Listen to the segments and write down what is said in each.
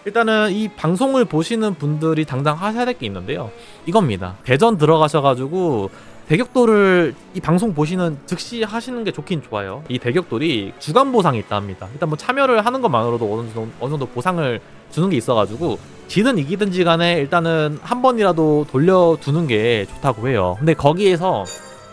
일단은 이 방송을 보시는 분들이 당장 하셔야 될 게 있는데요. 이겁니다. 대전 들어가셔가지고 대격돌을 이 방송 보시는 즉시 하시는 게 좋긴 좋아요. 이 대격돌이 주간 보상이 있다 합니다. 일단 뭐 참여를 하는 것만으로도 어느 정도 보상을 주는 게 있어가지고 지든 이기든지 간에 일단은 한 번이라도 돌려두는 게 좋다고 해요. 근데 거기에서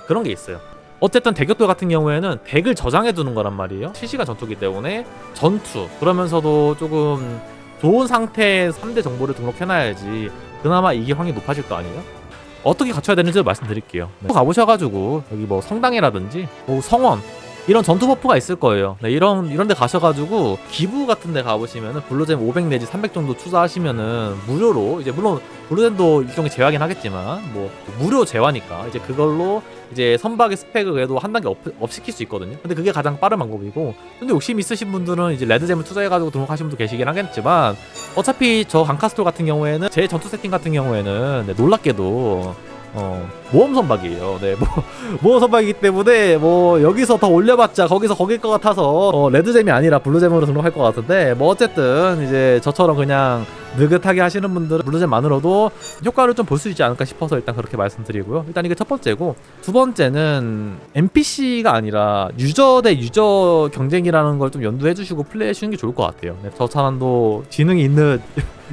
그런 게 있어요. 어쨌든 대격돌 같은 경우에는 덱을 저장해 두는 거란 말이에요. 실시간 전투기 때문에 전투 그러면서도 조금 좋은 상태의 3대 정보를 등록해놔야지 그나마 이길 확률이 높아질 거 아니에요? 어떻게 갖춰야 되는지 말씀드릴게요. 네. 가보셔가지고 여기 뭐 성당이라든지 뭐 성원 이런 전투 버프가 있을 거예요. 네, 이런 데 가셔가지고 기부 같은 데 가보시면은 블루잼 500 내지 300 정도 투자하시면은 무료로 이제 물론 블루잼도 일종의 재화긴 하겠지만 뭐 무료 재화니까 이제 그걸로 이제 선박의 스펙을 그래도 한 단계 업 시킬 수 있거든요. 근데 그게 가장 빠른 방법이고, 근데 욕심 있으신 분들은 이제 레드잼을 투자해가지고 등록하신 분도 계시긴 하겠지만 어차피 저 강카스톨 같은 경우에는 제 전투 세팅 같은 경우에는 네, 놀랍게도 모험 선박이에요. 네, 모험 선박이기 때문에 뭐 여기서 더 올려봤자 거기서 거길 것 같아서 레드잼이 아니라 블루잼으로 등록할 것 같은데, 뭐 어쨌든 이제 저처럼 그냥 느긋하게 하시는 분들은 블루잼만으로도 효과를 좀 볼 수 있지 않을까 싶어서 일단 그렇게 말씀드리고요. 일단 이게 첫 번째고, 두 번째는 NPC가 아니라 유저 대 유저 경쟁이라는 걸 좀 연두해 주시고 플레이해 주시는 게 좋을 것 같아요. 네, 저 사람도 지능이 있는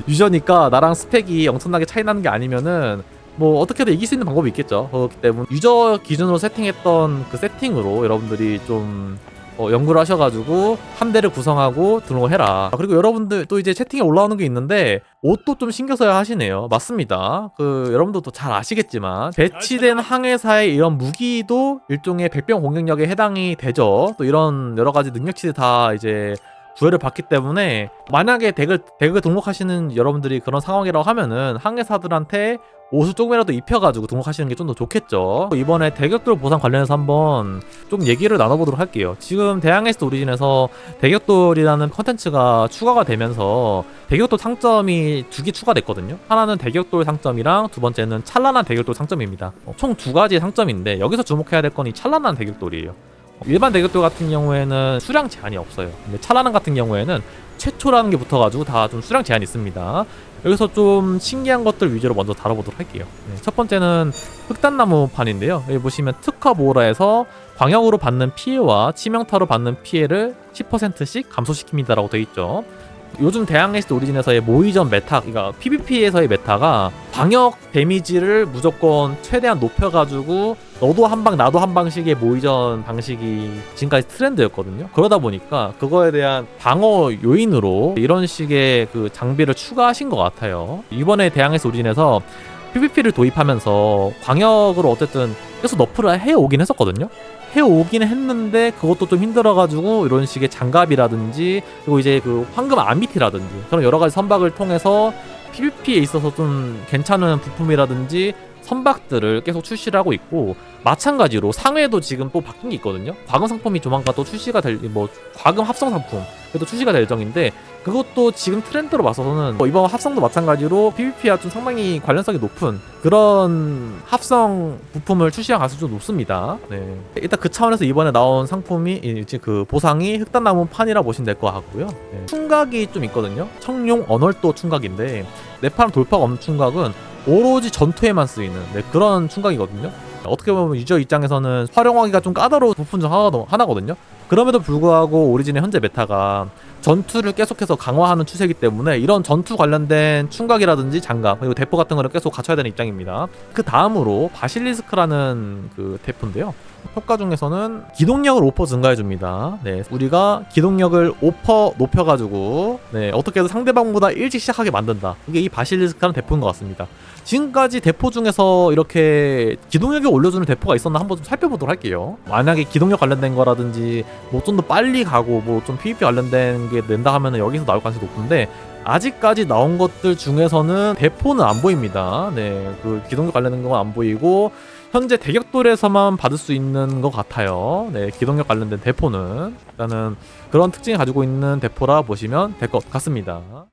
유저니까 나랑 스펙이 엄청나게 차이 나는 게 아니면은 뭐 어떻게든 이길 수 있는 방법이 있겠죠. 그렇기 때문에 유저 기준으로 세팅했던 그 세팅으로 여러분들이 좀 연구를 하셔가지고 함대를 구성하고 등록을 해라. 그리고 여러분들 또 이제 채팅에 올라오는 게 있는데 옷도 좀 신경 써야 하시네요. 맞습니다. 그 여러분들도 잘 아시겠지만 배치된 항해사의 이런 무기도 일종의 백병 공격력에 해당이 되죠. 또 이런 여러 가지 능력치들 다 이제 부여를 받기 때문에 만약에 덱을 등록하시는 여러분들이 그런 상황이라고 하면은 항해사들한테 옷을 조금이라도 입혀가지고 등록하시는 게 좀 더 좋겠죠. 이번에 대격돌 보상 관련해서 한번 좀 얘기를 나눠보도록 할게요. 지금 대항해스트 오리진에서 대격돌이라는 컨텐츠가 추가가 되면서 대격돌 상점이 2개 추가됐거든요. 하나는 대격돌 상점이랑 두 번째는 찬란한 대격돌 상점입니다. 총 2가지의 상점인데 여기서 주목해야 될 건 이 찬란한 대격돌이에요. 일반 대격돌 같은 경우에는 수량 제한이 없어요. 근데 찬란한 같은 경우에는 최초라는 게 붙어가지고 다 좀 수량 제한이 있습니다. 여기서 좀 신기한 것들 위주로 먼저 다뤄보도록 할게요. 네, 첫 번째는 흑단나무판인데요. 여기 보시면 특화 보호라에서 광역으로 받는 피해와 치명타로 받는 피해를 10%씩 감소시킵니다 라고 되어 있죠. 요즘 대항해스트 오리진에서의 모의전 메타, 그러니까 PVP에서의 메타가 광역 데미지를 무조건 최대한 높여가지고 너도 한 방 나도 한 방식의 모의전 방식이 지금까지 트렌드였거든요. 그러다 보니까 그거에 대한 방어 요인으로 이런 식의 그 장비를 추가하신 것 같아요. 이번에 대항해스트 오리진에서 PVP를 도입하면서 광역으로 어쨌든 계속 너프를 해오긴 했었거든요. 해오긴 했는데 그것도 좀 힘들어가지고 이런 식의 장갑이라든지 그리고 이제 그 황금 아미티라든지 그런 여러 가지 선박을 통해서 PVP에 있어서 좀 괜찮은 부품이라든지 선박들을 계속 출시를 하고 있고, 마찬가지로 상회도 지금 또 바뀐 게 있거든요. 과금 상품이 조만간 또 출시가 될, 뭐 과금 합성 상품 그래도 출시가 될 예정인데, 그것도 지금 트렌드로 봐서는 이번 합성도 마찬가지로 PVP와 좀 상당히 관련성이 높은 그런 합성 부품을 출시할 가능성이 좀 높습니다. 네. 일단 그 차원에서 이번에 나온 상품이 이제 그 보상이 흑단나무 판이라 보시면 될 것 같고요. 네. 충각이 좀 있거든요. 청룡 언월도 충각인데 네파람 돌파가 없는 충각은 오로지 전투에만 쓰이는 그런 충각이거든요. 어떻게 보면 유저 입장에서는 활용하기가 좀 까다로운 부품 중 하나거든요. 그럼에도 불구하고 오리진의 현재 메타가 전투를 계속해서 강화하는 추세이기 때문에 이런 전투 관련된 충각이라든지 장갑 그리고 대포 같은 거를 계속 갖춰야 되는 입장입니다. 그 다음으로 바실리스크라는 그 대포인데요. 효과 중에서는 기동력을 5% 증가해줍니다. 네, 우리가 기동력을 5% 높여가지고 어떻게든 상대방보다 일찍 시작하게 만든다. 이게 이 바실리스크라는 대포인 것 같습니다. 지금까지 대포 중에서 이렇게 기동력을 올려주는 대포가 있었나 한번 좀 살펴보도록 할게요. 만약에 기동력 관련된 거라든지 뭐 좀 더 빨리 가고 뭐 좀 PVP 관련된 게 낸다 하면은 여기서 나올 가능성이 높은데, 아직까지 나온 것들 중에서는 대포는 안 보입니다. 네, 그 기동력 관련된 건 안 보이고 현재 대격돌에서만 받을 수 있는 것 같아요. 네, 기동력 관련된 대포는 일단은 그런 특징을 가지고 있는 대포라 보시면 될 것 같습니다.